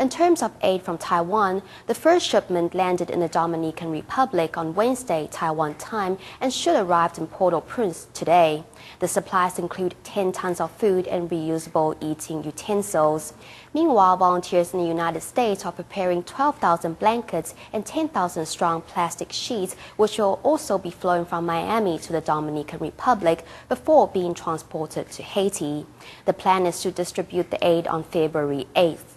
In terms of aid from Taiwan, the first shipment landed in the Dominican Republic on Wednesday, Taiwan time, and should arrive in Port-au-Prince today. The supplies include 10 tons of food and reusable eating utensils. Meanwhile, volunteers in the United States are preparing 12,000 blankets and 10,000 strong plastic sheets, which will also be flown from Miami to the Dominican Republic before being transported to Haiti. The plan is to distribute the aid on February 8th.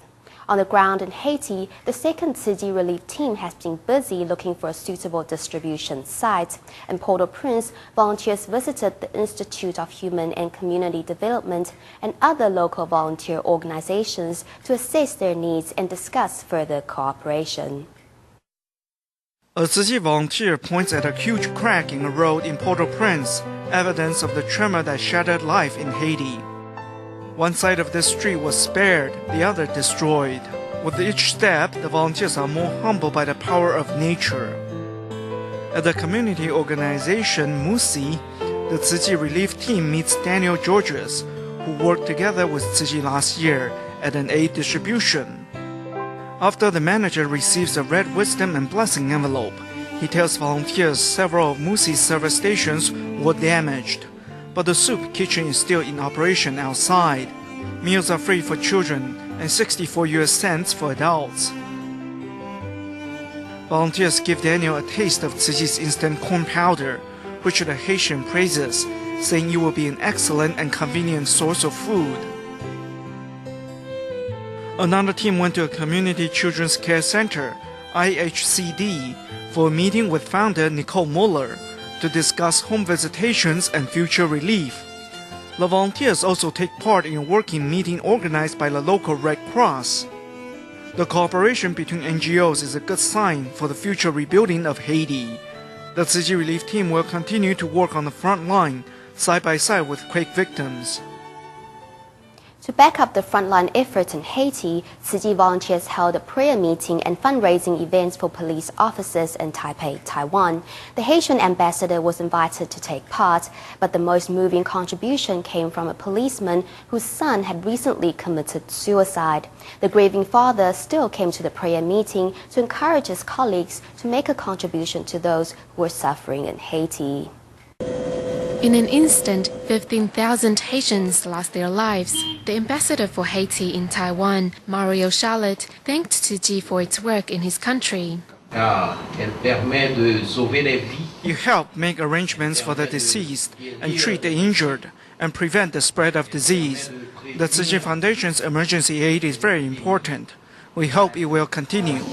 On the ground in Haiti, the second Haiti Relief team has been busy looking for a suitable distribution site. In Port-au-Prince, volunteers visited the Institute of Human and Community Development and other local volunteer organizations to assess their needs and discuss further cooperation. A Haiti volunteer points at a huge crack in a road in Port-au-Prince, evidence of the tremor that shattered life in Haiti. One side of the street was spared, the other destroyed. With each step, the volunteers are more humbled by the power of nature. At the community organization MUSI, the Haiti Relief team meets Daniel Georges, who worked together with Haiti last year at an aid distribution. After the manager receives a red wisdom and blessing envelope, he tells volunteers several of MUSI's service stations were damaged. But the soup kitchen is still in operation outside. Meals are free for children and 64 US cents for adults. Volunteers give Daniel a taste of Haiti's instant corn powder, which the Haitian praises, saying it will be an excellent and convenient source of food. Another team went to a community children's care center, IHCD, for a meeting with founder Nicole Muller to discuss home visitations and future relief. The volunteers also take part in a working meeting organized by the local Red Cross. The cooperation between NGOs is a good sign for the future rebuilding of Haiti. The Haiti Relief team will continue to work on the front line, side by side with quake victims. To back up the frontline efforts in Haiti, Haiti volunteers held a prayer meeting and fundraising events for police officers in Taipei, Taiwan. The Haitian ambassador was invited to take part, but the most moving contribution came from a policeman whose son had recently committed suicide. The grieving father still came to the prayer meeting to encourage his colleagues to make a contribution to those who were suffering in Haiti. In an instant, 15,000 Haitians lost their lives. The ambassador for Haiti in Taiwan, Mario Charlotte, thanked Tzu for its work in his country. You help make arrangements for the deceased and treat the injured and prevent the spread of disease. The Tzu Foundation's emergency aid is very important. We hope it will continue.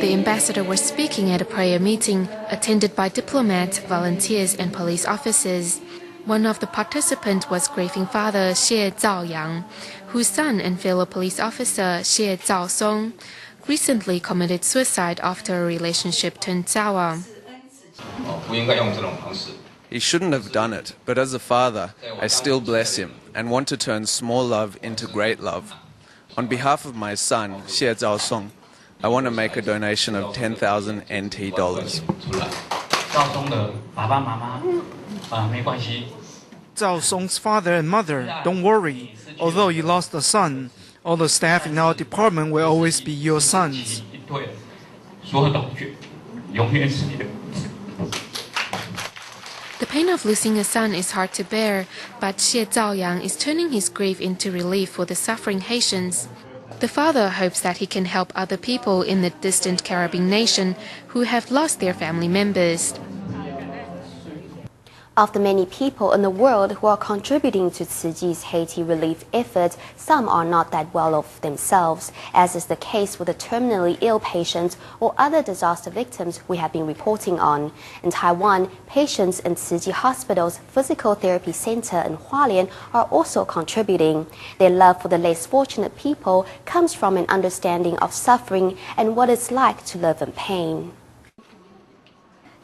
The ambassador was speaking at a prayer meeting attended by diplomats, volunteers, and police officers. One of the participants was grieving father Xie Zhaoyang, whose son and fellow police officer Xie Zhaosong recently committed suicide after a relationship turned sour. He shouldn't have done it, but as a father, I still bless him and want to turn small love into great love. On behalf of my son, Xie Zhaosong, I want to make a donation of 10,000 NT dollars. Zhao Song's father and mother, don't worry. Although you lost a son, all the staff in our department will always be your sons. The pain of losing a son is hard to bear, but Xie Zhaoyang is turning his grief into relief for the suffering Haitians. The father hopes that he can help other people in the distant Caribbean nation who have lost their family members. Of the many people in the world who are contributing to Haiti's Haiti relief efforts, some are not that well off themselves, as is the case with the terminally ill patients or other disaster victims we have been reporting on. In Taiwan, patients in Haiti Hospital's Physical Therapy Center in Hualien are also contributing. Their love for the less fortunate people comes from an understanding of suffering and what it's like to live in pain.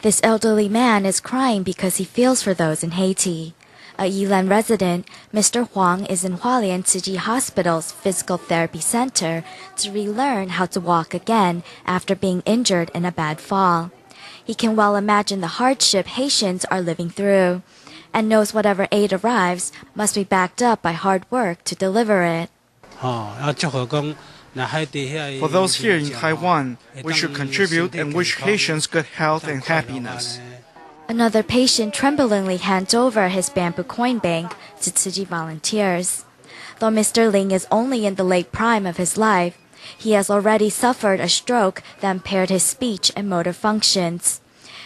This elderly man is crying because he feels for those in Haiti. A Yilan resident, Mr. Huang is in Hualien Tzu Hospital's Physical Therapy Center to relearn how to walk again after being injured in a bad fall. He can well imagine the hardship Haitians are living through and knows whatever aid arrives must be backed up by hard work to deliver it. For those here in Taiwan, we should contribute and wish Haitians good health and happiness. Another patient tremblingly hands over his bamboo coin bank to Tzu Chi volunteers. Though Mr. Ling is only in the late prime of his life, he has already suffered a stroke that impaired his speech and motor functions.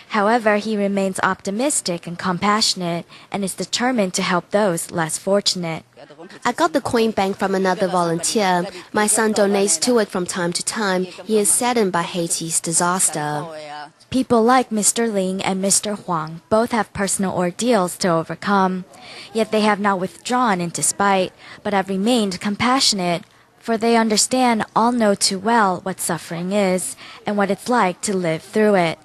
However, he remains optimistic and compassionate and is determined to help those less fortunate. I got the coin bank from another volunteer. My son donates to it from time to time. He is saddened by Haiti's disaster. People like Mr. Ling and Mr. Huang both have personal ordeals to overcome. Yet they have not withdrawn in despite, but have remained compassionate, for they understand all know too well what suffering is and what it's like to live through it.